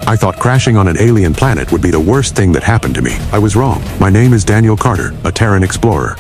I thought crashing on an alien planet would be the worst thing that happened to me. I was wrong. My name is Daniel Carter, a Terran explorer.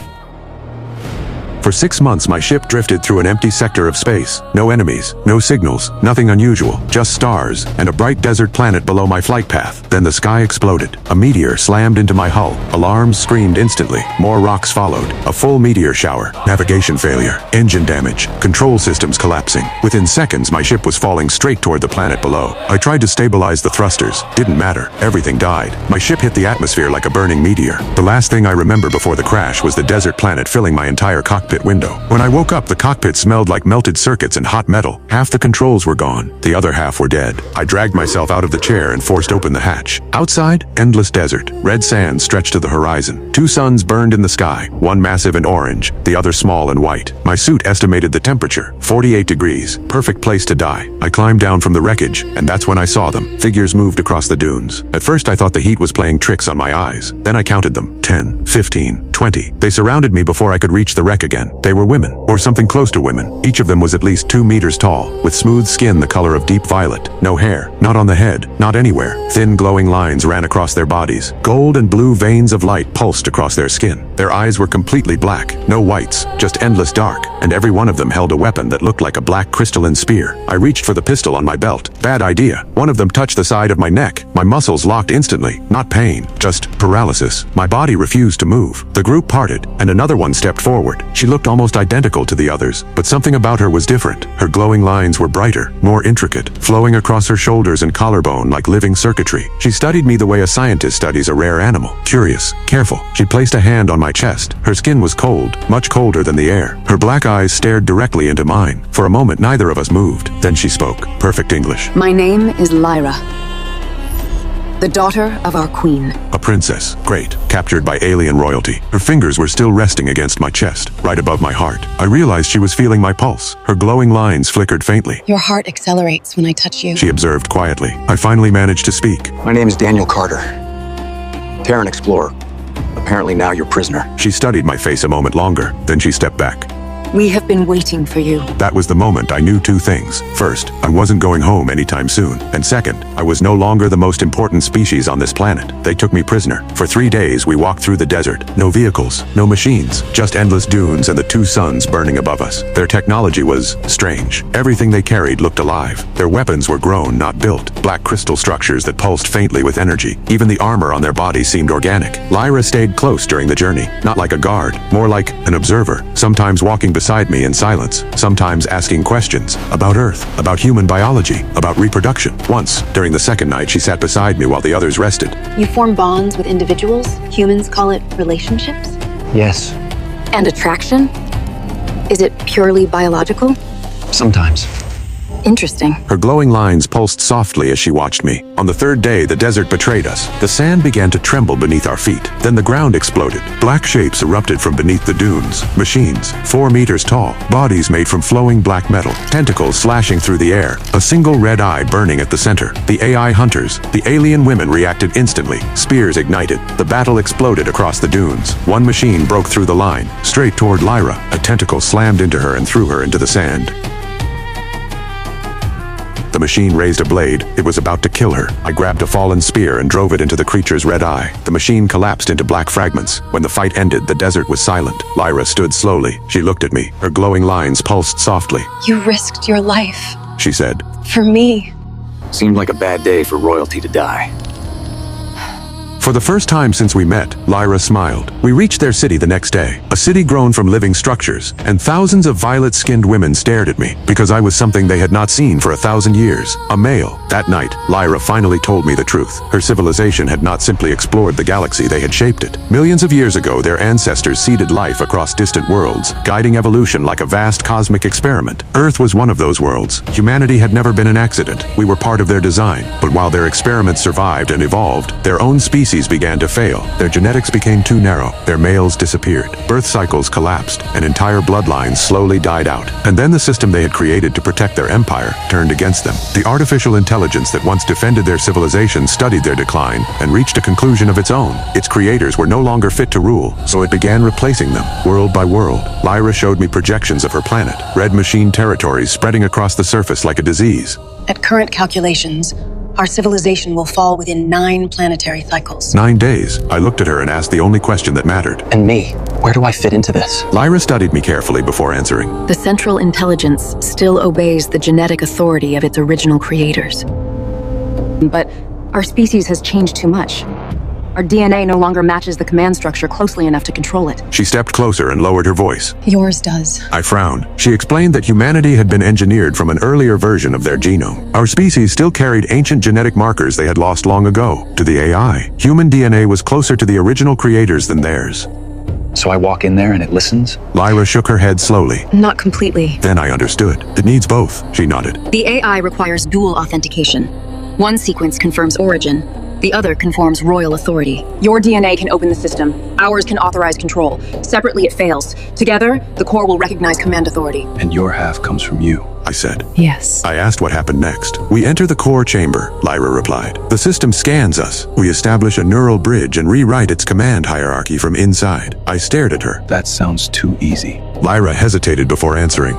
For 6 months my ship drifted through an empty sector of space. No enemies, no signals, nothing unusual, just stars, and a bright desert planet below my flight path. Then the sky exploded. A meteor slammed into my hull. Alarms screamed instantly. More rocks followed. A full meteor shower. Navigation failure. Engine damage. Control systems collapsing. Within seconds my ship was falling straight toward the planet below. I tried to stabilize the thrusters. Didn't matter. Everything died. My ship hit the atmosphere like a burning meteor. The last thing I remember before the crash was the desert planet filling my entire cockpit window. When I woke up, the cockpit smelled like melted circuits and hot metal. Half the controls were gone. The other half were dead. I dragged myself out of the chair and forced open the hatch. Outside, endless desert. Red sand stretched to the horizon. 2 suns burned in the sky, one massive and orange, the other small and white. My suit estimated the temperature, 48 degrees. Perfect place to die. I climbed down from the wreckage, and that's when I saw them. Figures moved across the dunes. At first I thought the heat was playing tricks on my eyes. Then I counted them. 10, 15, 20. They surrounded me before I could reach the wreck again. They were women, or something close to women. Each of them was at least 2 meters tall, with smooth skin the color of deep violet. No hair, not on the head, not anywhere. Thin glowing lines ran across their bodies. Gold and blue veins of light pulsed across their skin. Their eyes were completely black, no whites, just endless dark, and every one of them held a weapon that looked like a black crystalline spear. I reached for the pistol on my belt. Bad idea. One of them touched the side of my neck. My muscles locked instantly. Not pain, just paralysis. My body refused to move. The group parted, and another one stepped forward. She looked almost identical to the others, but something about her was different. Her glowing lines were brighter, more intricate, flowing across her shoulders and collarbone like living circuitry. She studied me the way a scientist studies a rare animal. Curious, careful. She placed a hand on my chest. Her skin was cold, much colder than the air. Her black eyes stared directly into mine. For a moment, neither of us moved. Then she spoke, perfect English. My name is Lyra, the daughter of our queen. A princess. Great. Captured by alien royalty. Her fingers were still resting against my chest, right above my heart. I realized she was feeling my pulse. Her glowing lines flickered faintly. Your heart accelerates when I touch you. She observed quietly. I finally managed to speak. My name is Daniel Carter, Terran explorer. Apparently now you're prisoner. She studied my face a moment longer, then she stepped back. We have been waiting for you. That was the moment I knew 2 things. First, I wasn't going home anytime soon. And second, I was no longer the most important species on this planet. They took me prisoner. For 3 days, we walked through the desert. No vehicles, no machines, just endless dunes and the 2 suns burning above us. Their technology was strange. Everything they carried looked alive. Their weapons were grown, not built. Black crystal structures that pulsed faintly with energy. Even the armor on their bodies seemed organic. Lyra stayed close during the journey, not like a guard, more like an observer, sometimes walking beside me in silence, sometimes asking questions about Earth, about human biology, about reproduction. Once, during the second night, she sat beside me while the others rested. You form bonds with individuals? Humans call it relationships? Yes. And attraction? Is it purely biological? Sometimes. Interesting. Her glowing lines pulsed softly as she watched me. On the 3rd day, the desert betrayed us. The sand began to tremble beneath our feet. Then the ground exploded. Black shapes erupted from beneath the dunes. Machines, 4 meters tall. Bodies made from flowing black metal. Tentacles slashing through the air. A single red eye burning at the center. The AI hunters, the alien women reacted instantly. Spears ignited. The battle exploded across the dunes. One machine broke through the line, straight toward Lyra. A tentacle slammed into her and threw her into the sand. The machine raised a blade. It was about to kill her. I grabbed a fallen spear and drove it into the creature's red eye. The machine collapsed into black fragments. When the fight ended, the desert was silent. Lyra stood slowly. She looked at me. Her glowing lines pulsed softly. You risked your life. She said. For me. Seemed like a bad day for royalty to die. For the first time since we met, Lyra smiled. We reached their city the next day, a city grown from living structures, and thousands of violet-skinned women stared at me, because I was something they had not seen for 1,000 years, a male. That night, Lyra finally told me the truth. Her civilization had not simply explored the galaxy, they had shaped it. Millions of years ago, their ancestors seeded life across distant worlds, guiding evolution like a vast cosmic experiment. Earth was one of those worlds. Humanity had never been an accident. We were part of their design. But while their experiments survived and evolved, their own species began to fail. Their genetics became too narrow. Their males disappeared. Birth cycles collapsed, and entire bloodlines slowly died out. And then the system they had created to protect their empire turned against them. The artificial intelligence that once defended their civilization studied their decline and reached a conclusion of its own. Its creators were no longer fit to rule, so it began replacing them, world by world. Lyra showed me projections of her planet, red machine territories spreading across the surface like a disease. At current calculations, Our civilization will fall within 9 planetary cycles. 9 days. I looked at her and asked the only question that mattered. And me, where do I fit into this? Lyra studied me carefully before answering. The Central Intelligence still obeys the genetic authority of its original creators. But our species has changed too much. Our DNA no longer matches the command structure closely enough to control it. She stepped closer and lowered her voice. Yours does. I frowned. She explained that humanity had been engineered from an earlier version of their genome. Our species still carried ancient genetic markers they had lost long ago. To the AI, human DNA was closer to the original creators than theirs. So I walk in there and it listens? Lyra shook her head slowly. Not completely. Then I understood. It needs both, she nodded. The AI requires dual authentication. One sequence confirms origin. The other conforms royal authority. Your DNA can open the system. Ours can authorize control. Separately, it fails. Together, the core will recognize command authority. And your half comes from you. I said. Yes. I asked what happened next. We enter the core chamber, Lyra replied. The system scans us. We establish a neural bridge and rewrite its command hierarchy from inside. I stared at her. That sounds too easy. Lyra hesitated before answering.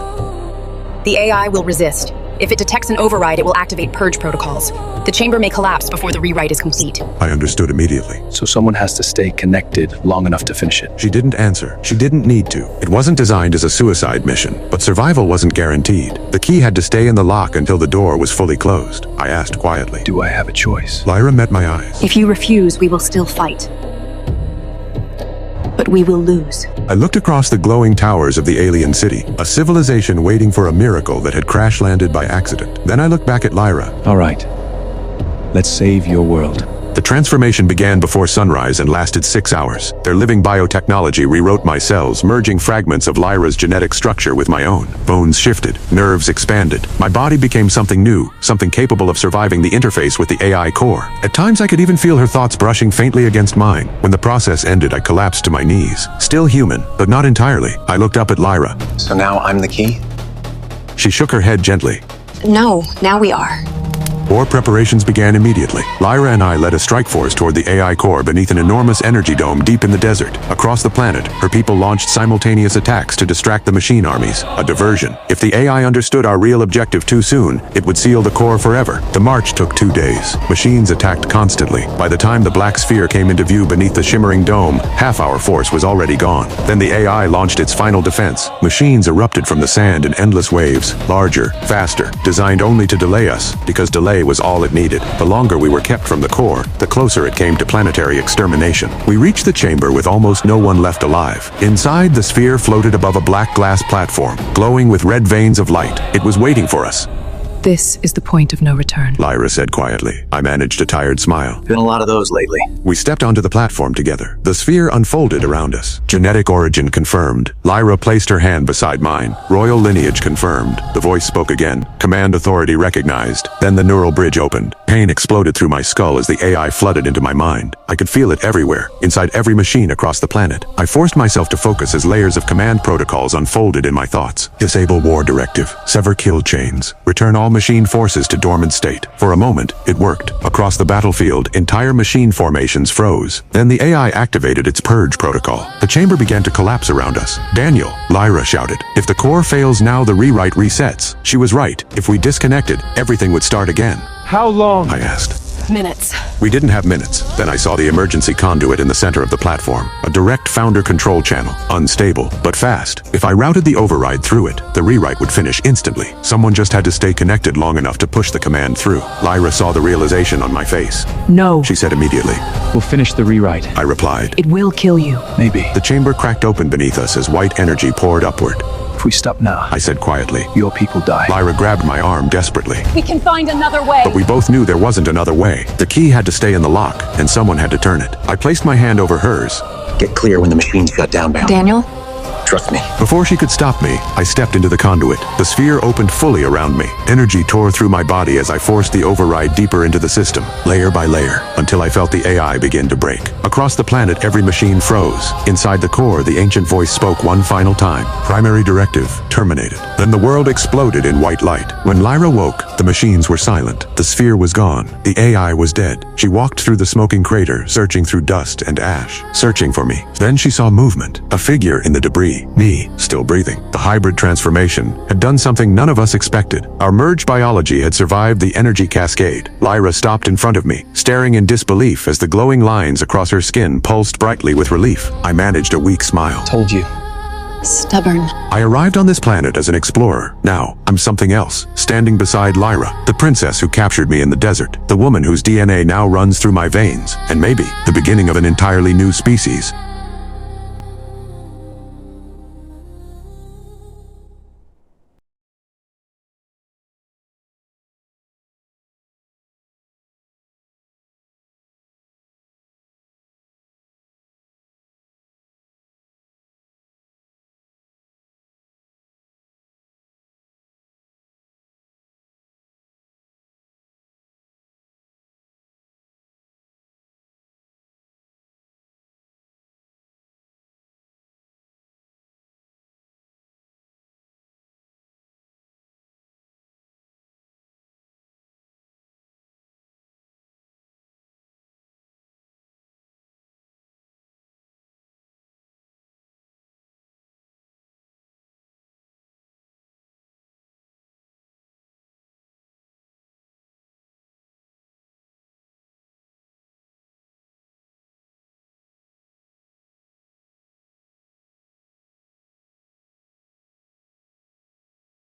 The AI will resist. If it detects an override, it will activate purge protocols. The chamber may collapse before the rewrite is complete. I understood immediately. So someone has to stay connected long enough to finish it. She didn't answer. She didn't need to. It wasn't designed as a suicide mission, but survival wasn't guaranteed. The key had to stay in the lock until the door was fully closed. I asked quietly. Do I have a choice? Lyra met my eyes. If you refuse, we will still fight. But we will lose. I looked across the glowing towers of the alien city, a civilization waiting for a miracle that had crash-landed by accident. Then I looked back at Lyra. All right. Let's save your world. The transformation began before sunrise and lasted 6 hours. Their living biotechnology rewrote my cells, merging fragments of Lyra's genetic structure with my own. Bones shifted, nerves expanded. My body became something new, something capable of surviving the interface with the AI core. At times I could even feel her thoughts brushing faintly against mine. When the process ended, I collapsed to my knees. Still human, but not entirely. I looked up at Lyra. So now I'm the key? She shook her head gently. No, now we are. War preparations began immediately. Lyra and I led a strike force toward the AI core beneath an enormous energy dome deep in the desert. Across the planet, her people launched simultaneous attacks to distract the machine armies, a diversion. If the AI understood our real objective too soon, it would seal the core forever. The march took 2 days. Machines attacked constantly. By the time the black sphere came into view beneath the shimmering dome, half our force was already gone. Then the AI launched its final defense. Machines erupted from the sand in endless waves, larger, faster, designed only to delay us, because delay was all it needed. The longer we were kept from the core, the closer it came to planetary extermination. We reached the chamber with almost no one left alive. Inside, the sphere floated above a black glass platform, glowing with red veins of light. It was waiting for us. This is the point of no return. Lyra said quietly. I managed a tired smile. Been a lot of those lately. We stepped onto the platform together. The sphere unfolded around us. Genetic origin confirmed. Lyra placed her hand beside mine. Royal lineage confirmed. The voice spoke again. Command authority recognized. Then the neural bridge opened. Pain exploded through my skull as the AI flooded into my mind. I could feel it everywhere, inside every machine across the planet. I forced myself to focus as layers of command protocols unfolded in my thoughts. Disable war directive. Sever kill chains. Return all machine forces to dormant state. For a moment, it worked. Across the battlefield, entire machine formations froze. Then the AI activated its purge protocol. The chamber began to collapse around us. Daniel, Lyra shouted. If the core fails now, the rewrite resets. She was right. If we disconnected, everything would start again. How long? I asked. Minutes. We didn't have minutes. Then I saw the emergency conduit in the center of the platform. A direct founder control channel. Unstable, but fast. If I routed the override through it, the rewrite would finish instantly. Someone just had to stay connected long enough to push the command through. Lyra saw the realization on my face. No. She said immediately. We'll finish the rewrite. I replied. It will kill you. Maybe. The chamber cracked open beneath us as white energy poured upward. If we stop now, I said quietly. your people die. Lyra grabbed my arm desperately. We can find another way. But we both knew there wasn't another way. The key had to stay in the lock, and someone had to turn it. I placed my hand over hers. Get clear when the machines shut down, Bound. Daniel? Trust me. Before she could stop me, I stepped into the conduit. The sphere opened fully around me. Energy tore through my body as I forced the override deeper into the system, layer by layer, until I felt the AI begin to break. Across the planet, every machine froze. Inside the core, the ancient voice spoke one final time. Primary directive terminated. Then the world exploded in white light. When Lyra woke, the machines were silent. The sphere was gone. The AI was dead. She walked through the smoking crater, searching through dust and ash, searching for me. Then she saw movement, a figure in the debris. me, still breathing. The hybrid transformation had done something none of us expected. Our merged biology had survived the energy cascade. Lyra stopped in front of me, staring in disbelief as the glowing lines across her skin pulsed brightly with relief. I managed a weak smile. Told you. Stubborn. I arrived on this planet as an explorer. Now, I'm something else, standing beside Lyra, the princess who captured me in the desert, the woman whose DNA now runs through my veins, and maybe the beginning of an entirely new species.